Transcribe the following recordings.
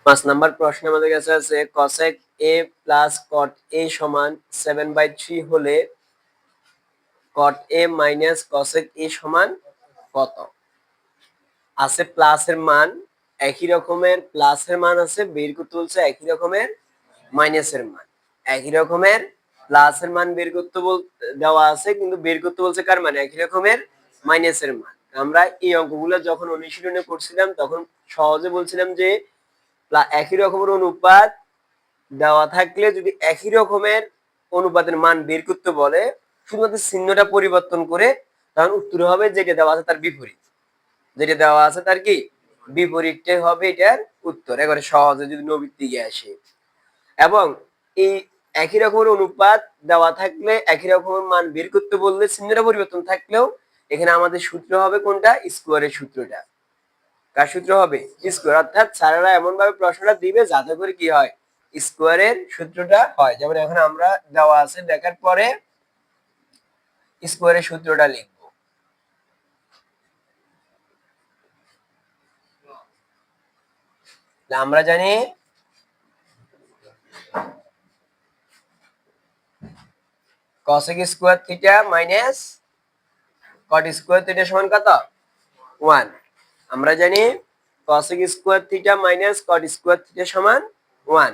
5 number প্রশ্ন আমাদের কাছে আছে cosec a plus cot a সমান 7/3 হলে cot a minus cosec a সমান কত? আছে প্লাসের মান, একই রকমের প্লাসের মান আছে, বের করতে বলছে একই রকমের মাইনাসের মান। একই রকমের প্লাসের মান বের করতে দেওয়া আছে, কিন্তু বের করতে বলছে কার মান? একই রকমের মাইনাসের মান। আমরা এই অঙ্কগুলো যখন অনুশীলনে করছিলাম তখন সহজে বলছিলাম যে একই রকমের অনুপাত দেওয়া থাকলে যদি একই রকমের অনুপাতের মান বের করতে বলে, শুধুমাত্র চিহ্নটা পরিবর্তন করে, তখন উত্তর হবে যেটা দেওয়া আছে তার বিপরীত। যেটা দেওয়া আছে তার কি বিপরীতটাই হবে এটার উত্তর। এবারে সহজে যদি নবীর দিকে আসে, এবং এই একই রকমের অনুপাত দেওয়া থাকলে একই রকমের মান বের করতে বললে চিহ্নটা পরিবর্তন থাকলেও এখানে আমাদের সূত্র হবে কোনটা? স্কোয়ারের সূত্রটা। কার সূত্র হবে? স্কোয়ার। অর্থাৎ স্যারেরা এমন ভাবে প্রশ্নটা দিবে যাতে করে কি হয়, স্কোয়ারের সূত্রটা হয়। যেমন এখন আমরা দেওয়া আছে, দেখার পরে স্কোয়ারের সূত্রটা লিখব। আমরা জানি cosec square theta minus cot square theta সমান কত? 1। আমরা জানি cosec square theta minus cot square theta সমান 1।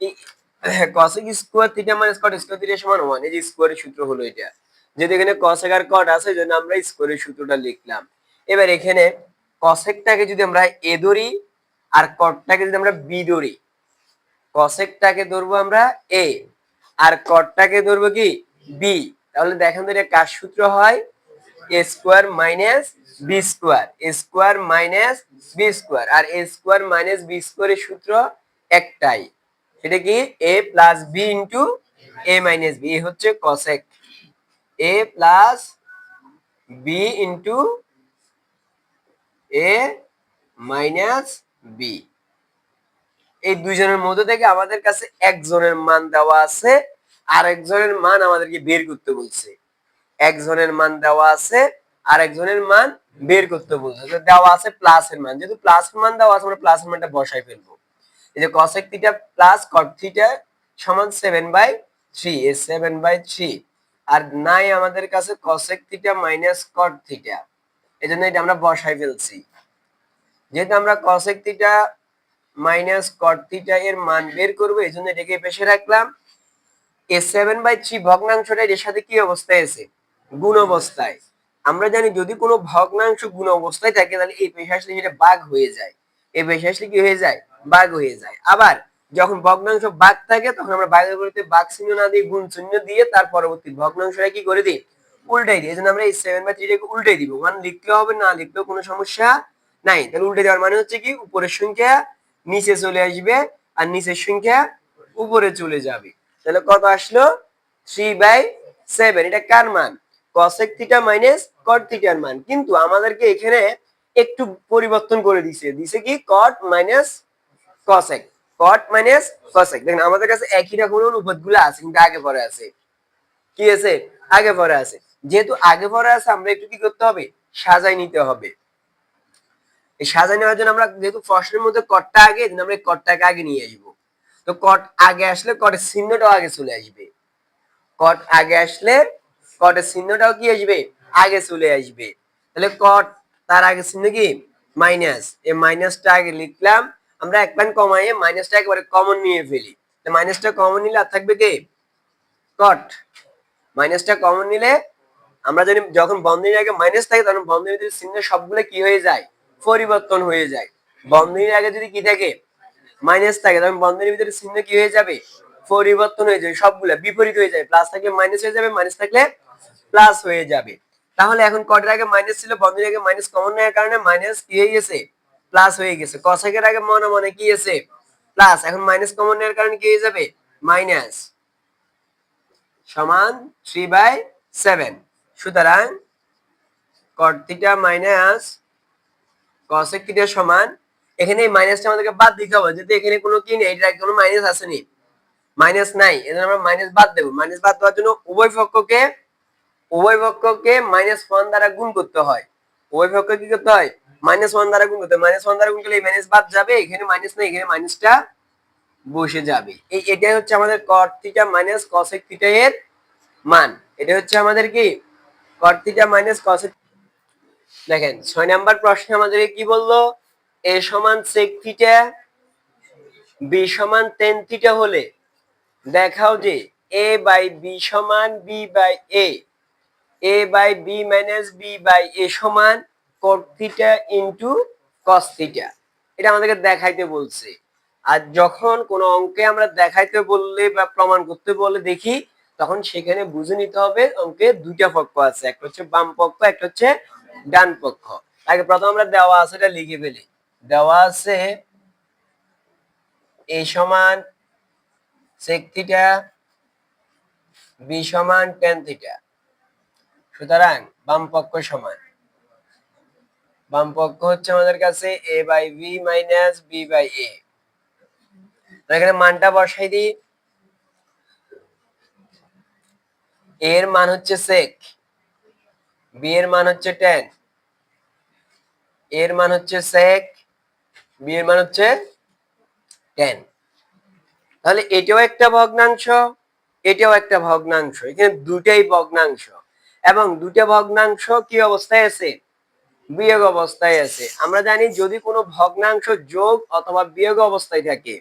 এই cosec square theta minus cot square theta সমান 1, এই যে স্কয়ারের সূত্র হলো এটা। যেহেতু এখানে cosec আর cot আছে, এজন্য আমরা স্কয়ারের সূত্রটা লিখলাম। এবার এখানে cosecটাকে যদি আমরা a ধরি আর cotটাকে যদি আমরা b ধরি, cosecটাকে ধরবো আমরা a আর cotটাকে ধরবো কি b, তাহলে দেখেন তো এটা কার সূত্র হয়? a square minus b square, a square minus b square. আর a স্কয়ার মাইনাস b স্কয়ারের সূত্র একটাই, সেটা কি a plus b into a minus b। এই হচ্ছে cosec, a plus b into a minus b। এই দুইজনের মধ্যে থেকে আমাদের কাছে একজনের মান দেওয়া আছে, আর একজনের মান আমাদেরকে বের করতে বলছে। একজনের মান দেওয়া আছে, আর একজনের মান বের করতে বলছে। দেওয়া আছে প্লাসের মান, যেহেতু প্লাসের মান দেওয়া আছে আমরা প্লাসের মানটা বসাই ফেলবো। এই যে cosec theta plus cot theta সমান 7/3, এই 7/3। আর নাই আমাদের কাছে cosec theta minus cot theta, এজন্য এটা আমরা বসাই ফেলছি। যেহেতু আমরা cosec theta minus cot theta এর মান বের করবো, এই জন্য এটাকে পেশে রাখলাম। এই 7/3 ভগ্নাংশটা এর সাথে কি অবস্থায় আছে? গুণ অবস্থায়। আমরা জানি যদি কোনো ভগ্নাংশ গুণ অবস্থায় থাকে তাহলে এই পেশে আসলে সেটা ভাগ হয়ে যায়। এই পেশে আসলে কি হয়ে যায়? ভাগ হয়ে যায়। আবার যখন ভগ্নাংশ ভাগ থাকে তখন আমরা ভাগের পরিবর্তে ভাগ চিহ্ন না দিয়ে গুণ চিহ্ন দিয়ে তার পরবর্তী ভগ্নাংশটা কি করে দিই? উল্টাই দিই। এজন্য আমরা এই 7/3 টাকে উল্টাই দিব। মান লিখতে হবে, না লিখলেও কোনো সমস্যা নাই। তাহলে উল্টে দেওয়ার মানে হচ্ছে কি, উপরের সংখ্যা নিচে চলে আসবে আর নিচের সংখ্যা উপরে চলে যাবে। তাহলে কত আসলো? 3/7। এটা কার মান? cosec থিটা মাইনাস cot থিটার মান। কিন্তু আমাদেরকে এখানে একটু পরিবর্তন করে দিছে কি cot minus cosec, cot minus cosec। দেখেন আমাদের কাছে একই রকমের অনুপাতগুলো আছে, কিন্তু আগে পরে আছে। কি আছে? আগে পরে আছে। যেহেতু আগে পরে আছে আমরা একটু কি করতে হবে? সাজাই নিতে হবে। এই সাজাই নেওয়ার জন্য আমরা যেহেতু প্রশ্নের মধ্যে কটটা আগে, এজন্য আমরা কটটাকে আগে নিয়ে আসবো। তো কট আগে আসলে কটের চিহ্নটাও আগে চলে আসবে। কট আগে আসলে কটের চিহ্নটাও কি আসবে? আগে চলে আসবে। তাহলে কট তার আগে চিহ্ন কি? মাইনাস। এই মাইনাসটা আগে লিখলাম। আমরা এক লাইন কমাইয়ে মাইনাসটা একেবারে কমন নিয়ে ফেলি। তো মাইনাসটা কমন নিলে আর থাকবে কি? কট। মাইনাসটা কমন নিলে আমরা জানি যখন বন্ধনীর আগে মাইনাস থাকে তখন বন্ধনীর চিহ্ন সবগুলো কি হয়ে যায়? পরিবর্তন হয়ে যায়। বন্ধনীর আগে যদি কি থাকে? মাইনাস থাকে, তখন বন্ধনীর ভিতরে চিহ্ন কি হয়ে যাবে? পরিবর্তন হয়ে যাবে, সবগুলা বিপরীত হয়ে যাবে। প্লাস থাকলে মাইনাস হয়ে যাবে, মাইনাস থাকলে প্লাস হয়ে যাবে। তাহলে এখন কটের আগে মাইনাস ছিল, বন্ধনীর আগে মাইনাস কমন নেওয়ার কারণে মাইনাস কি হয়ে গেছে? প্লাস হয়ে গেছে। কসেকের আগে মনে মনে কি আছে? প্লাস। এখন মাইনাস কমন নেওয়ার কারণে কি হয়ে যাবে? মাইনাস সমান 3/7। সুতরাং cot theta minus cosec theta সমান, এখানে এই মাইনাসটা আমাদেরকে বাদ দিতে হবে, যেহেতু এখানে কোনো কি নেই, এটা কোনো মাইনাস আসেনি, মাইনাস নাই, এজন্য আমরা মাইনাস বাদ দেব। মাইনাস বাদ দেওয়ার জন্য উভয় পক্ষকে -1 দ্বারা গুণ করতে হয়। উভয় পক্ষকে কি করতে হয়? -1 দ্বারা গুণ করতে, -1 দ্বারা গুণ করলে এই মাইনাস বাদ যাবে, এখানে মাইনাস না, এখানে মাইনাসটা বসে যাবে। এটাই হচ্ছে আমাদের cot theta minus cosec theta এর মান। এটা হচ্ছে আমাদের কি cot থিটা মাইনাস cosec। দেখেন 6 নাম্বার প্রশ্নে আমাদের কি বললো, a সমান sec থিটা, b সমান tan থিটা হলে দেখাও যে a বাই b সমান b by a by b minus b by a সমান cot theta into cos theta. এটা আমাদেরকে দেখাইতে বলছে। আর যখন কোন অঙ্কে আমরা দেখাইতে বললে বা প্রমাণ করতে বলে দেখি, তখন সেখানে বুঝে নিতে হবে অঙ্কে দুইটা পক্ষ আছে, একটা হচ্ছে বাম পক্ষ, একটা হচ্ছে ডান পক্ষ। আগে প্রথম আমরা দেওয়া আছে এটা লিখে ফেলি। দেওয়া আছে a সমান sec থিটা, b সমান tan থিটা। সুতরাং বাম পক্ষ সমান, বাম পক্ষ হচ্ছে আমাদের কাছে a by b minus b by a। এখানে মানটা বসাই দিই। a এর মান হচ্ছে sec, b এর মান হচ্ছে tan, a এর মান হচ্ছে sec, b এর মান হচ্ছে tan। তাহলে এটাও একটা ভগ্নাংশ, এটাও একটা ভগ্নাংশ, এখানে দুটাই ভগ্নাংশ, এবং দুটা ভগ্নাংশ কি অবস্থায় আছে, বিয়োগ অবস্থায় আছে। আমরা জানি যদি কোনো ভগ্নাংশ যোগ অথবা বিয়োগ অবস্থায় থাকে,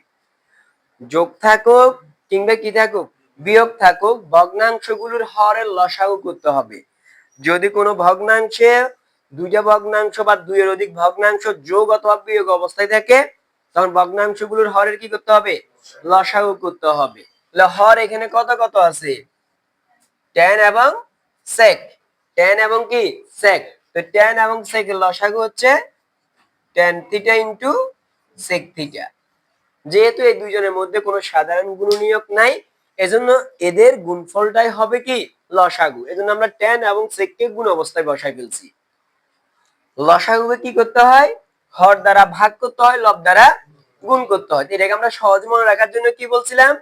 যোগ থাকুক কিংবা কি থাকুক, বিয়োগ থাকুক, ভগ্নাংশগুলোর হরের লসাগু করতে হবে। যদি কোনো ভগ্নাংশে দুইটা ভগ্নাংশ বা দুইয়ের অধিক ভগ্নাংশ যোগ অথবা বিয়োগ অবস্থায় থাকে, তখন ভগ্নাংশগুলোর হরের কি করতে হবে, লসাগু করতে হবে। তাহলে হর এখানে কত কত আছে, tan এবং sec, tan এবং কি sec। তো tan এবং sec এর লসাগু হচ্ছে tan theta into sec theta. যেহেতু এই দুইজনের মধ্যে কোনো সাধারণ গুণনীয়ক নাই, এজন্য এদের গুণফলটাই হবে কি লসাগু। এজন্য আমরা tan এবং sec কে গুণ অবস্থায় বসাই ফেলছি। লসাগুকে কি করতে হয়, হর দ্বারা ভাগ করতে হয়, লব দ্বারা গুণ করতে হয়। এটাকে আমরা সহজ মনে রাখার জন্য কি বলছিলাম,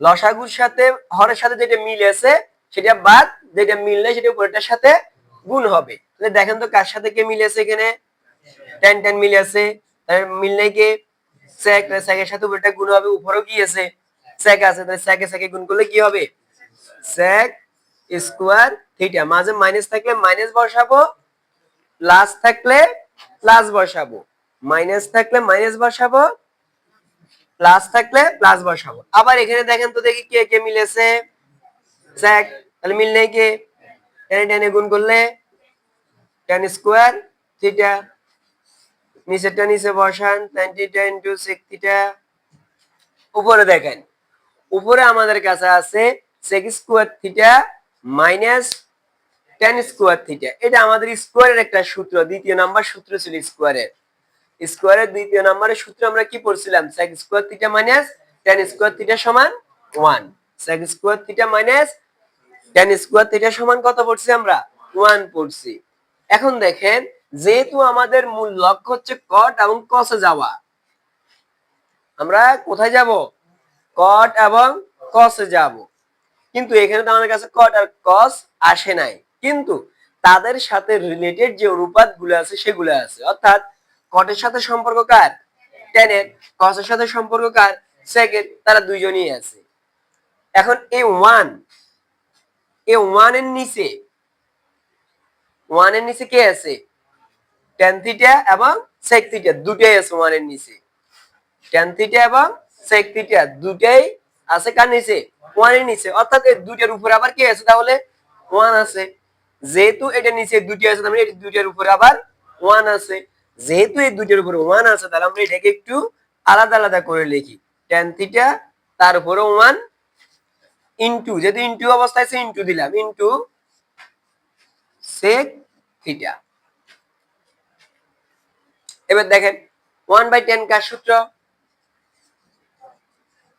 লসাগুর সাথে হরের সাথে যেটা মিল আছে সেটা বাদ, যেটা মিল নেই সেটা উপরেরটার সাথে গুণ হবে। তাহলে দেখেন তো কার সাথে কে মিল আছে, এখানে tan tan মিল আছে, তাহলে মিল নেই কে sec, sec এর সাথে উপরেরটা গুণ হবে, উপরেও কি আছে sec আছে, তাহলে sec এ sec এ গুণ করলে কি হবে sec স্কয়ার থিটা। মাঝে মাইনাস থাকলে মাইনাস বসাবো, প্লাস থাকলে প্লাস বসাবো, মাইনাস থাকলে মাইনাস বসাবো, প্লাস থাকলে প্লাস বসাবো। আবার এখানে দেখেন তো দেখি কে কে মিলেছে, sec, তাহলে মিল নেই কে, টেনে টেনে গুণ করলে tan স্কয়ার থিটা, নিচেরটা নিচে বসান tan theta into sec theta. উপরে দেখেন, উপরে আমাদের কাছে আছে sec square theta minus tan square theta. এটা আমাদের স্কয়ারের একটা সূত্র, দ্বিতীয় নাম্বার সূত্র ছিল স্কয়ারের। স্কয়ারের দ্বিতীয় নাম্বারের সূত্র আমরা কি পড়ছিলাম, sec square theta minus tan square theta সমান 1। sec square theta minus tan square theta সমান কত পড়ছি আমরা, 1 পড়ছি। এখন দেখেন, যেহেতু আমাদের মূল লক্ষ্য হচ্ছে cot এবং cos এ যাওয়া, আমরা কোথায় যাব, cot এবং cos এ যাব। কিন্তু এখানে তো আমাদের কাছে cot আর cos আসে নাই, কিন্তু তাদের সাথে রিলেটেড যে অনুপাতগুলো আছে সেগুলো আছে। অর্থাৎ cot এর সাথে সম্পর্ক কার, tan এর, cos এর সাথে সম্পর্ক কার, sec এর, তারা দুইজনই আছে। এখন এই 1, এই 1 এর নিচে, 1 এর নিচে কে আছে, tan থিটা এবং sec থিটা দুটোই আছে 1 এর নিচে। tan থিটা এবং sec থিটা দুটোই আছে কার নিচে, 1 এর নিচে। অর্থাৎ এই দুইটার উপরে আবার কে আছে, তাহলে 1 আছে। যেহেতু এটা নিচে দুটি আছে, তার মানে এই দুইটার উপরে আবার 1 আছে। যেহেতু এই দুইটার উপরে 1 আছে, তাহলে আমরা এটাকে একটু আলাদা আলাদা করে লিখি। tan থিটা তার উপরে 1 ইনটু, যেহেতু ইনটু অবস্থায় আছে ইনটু দিলাম, ইনটু sec থিটা। এবার দেখেন 1/tan কার সূত্র,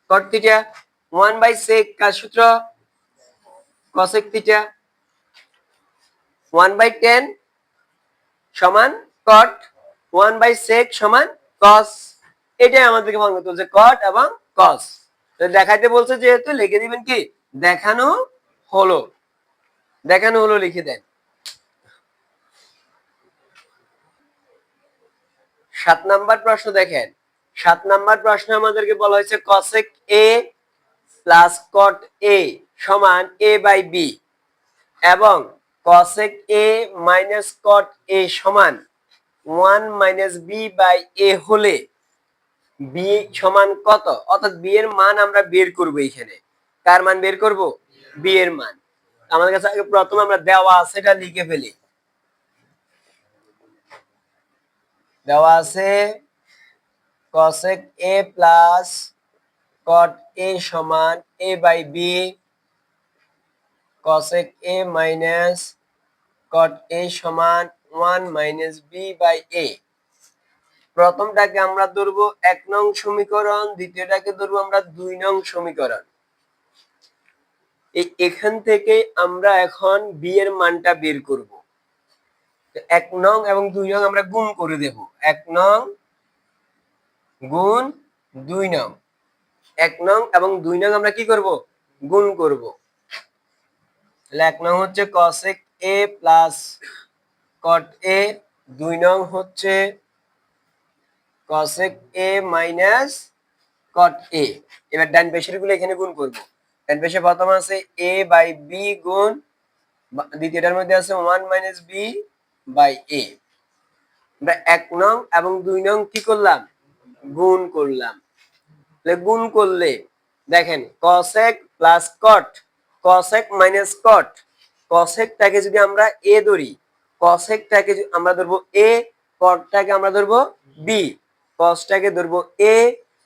cot থিটা। 1/sec কার সূত্র, cosec থিটা। 1/tan সমান cot, 1/sec সমান cos। এটাই আমাদেরকে মনে করতে হচ্ছে cot এবং cos। তো দেখাইতে বলছে যেহেতু লিখে দিবেন কি দেখানো হলো, দেখানো হলো লিখে দেন। 7 নাম্বার প্রশ্ন দেখেন। 7 নাম্বার প্রশ্নে আমাদেরকে বলা হয়েছে cosec a plus cot a সমান a বাই b এবং cosec a minus cot a সমান 1 মাইনাস b বাই a হলে b সমান কত? অর্থাৎ b এর মান আমরা বের করব। এখানে কার মান বের করব? b এর মান। আমাদের কাছে আগে প্রথম আমরা দেওয়া আছে এটা লিখে ফেলি। দেওয়া আছে cosec a plus cot a সমান a by b cosec a minus cot a সমান 1 মাইনাস b বাই a। প্রথমটাকে আমরা ধরবো 1 নং সমীকরণ, দ্বিতীয়টাকে ধরবো আমরা 2 নং সমীকরণ। এখান থেকে আমরা এখন b এর মানটা বের করব। 1 নং এবং 2 নং আমরা গুণ করে দেব। 1 নং গুণ 2 নং, 1 নং এবং 2 নং আমরা কি করব? গুণ করব। তাহলে 1 নং হচ্ছে cosec a plus cot a, 2 নং হচ্ছে cosec a minus cot a। এবার ডান পাশের গুলো এখানে গুণ করব। ডান পাশে প্রথম আছে a বাই b গুণ দ্বিতীয়টার মধ্যে আছে 1 মাইনাস b বাই a। আমরা 1 নং এবং 2 নং কি করলাম? গুণ করলাম। তাহলে গুণ করলে দেখেন cosec plus cot, cosec minus cot, cosec টাকে যদি আমরা a ধরি, cosec টাকে আমরা ধরবো a, cot টাকে আমরা ধরবো b, cos টাকে ধরবো a,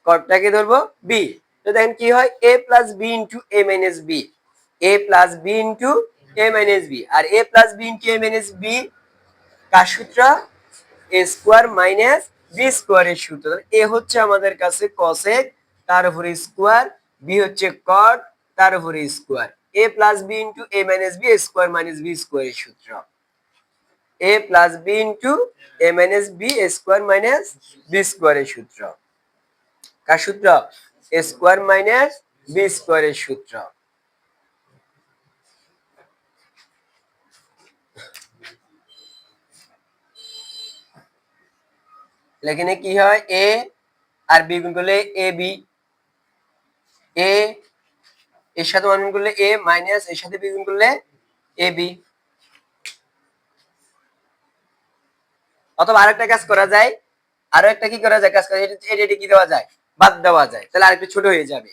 cot টাকে ধরবো b। তো দেখেন কি হয়? a plus b into a minus b, a plus b into a minus b। আর a plus b into a minus b কার সূত্র? a স্কয়ার মাইনাস b স্কয়ারের সূত্র। a হচ্ছে আমাদের কাছে cosec তার উপরে স্কয়ার, b হচ্ছে cot তার উপরে square. a plus b into a minus b square minus b স্কয়ারের সূত্র। a plus b into a minus b square minus b স্কয়ারের সূত্র। কার সূত্র? a স্কয়ার মাইনাস b স্কয়ারের সূত্র। এখানে কি হয়? a আর b গুণ করলে ab, a এর সাথে 1 গুণ করলে a মাইনাস এর সাথে b গুণ করলে ab। অথবা আরেকটা কাজ করা যায়, আরো একটা কি করা যায় কাজ করা, এটা কি দেওয়া যায়? বাদ দেওয়া যায়। তাহলে আরেকটু ছোট হয়ে যাবে।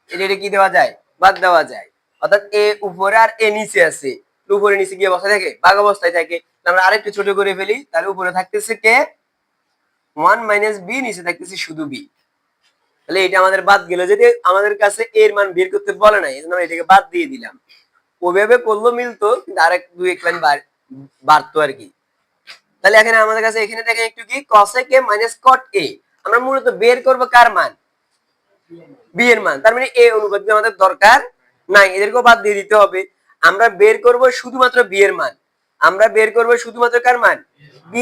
এটা কি দেওয়া যায়? বাদ দেওয়া যায়। অর্থাৎ a উপরে আর a নিচে আছে, উপরে নিচে কি অবস্থায় থাকে? ভাগ অবস্থায় থাকে। আমরা আরেকটু ছোট করে ফেলি, তাহলে উপরে থাকতেছে কে? 1 মাইনাস b, নিচে থাকতেছে শুধু b। তাহলে এটা আমাদের বাদ গেল। যদি আমাদের কাছে এর মান বের করতে বলে নাই, এজন্য আমরা এটাকে বাদ দিয়ে দিলাম। ওইভাবে করলেও মিলতো, কিন্তু আরেক 2-1 লাইন বাড়তো আর কি। তাহলে এখানে আমাদের কাছে এখানে দেখেন একটু কি cosec a minus cot a। আমরা মূলত বের করব কার মান? b এর মান। তার মানে a অনুপাত আমাদের দরকার নাই, এদেরকেও বাদ দিয়ে দিতে হবে। আমরা বের করব শুধুমাত্র b এর মান। আমরা বের করব শুধুমাত্র কার মান? b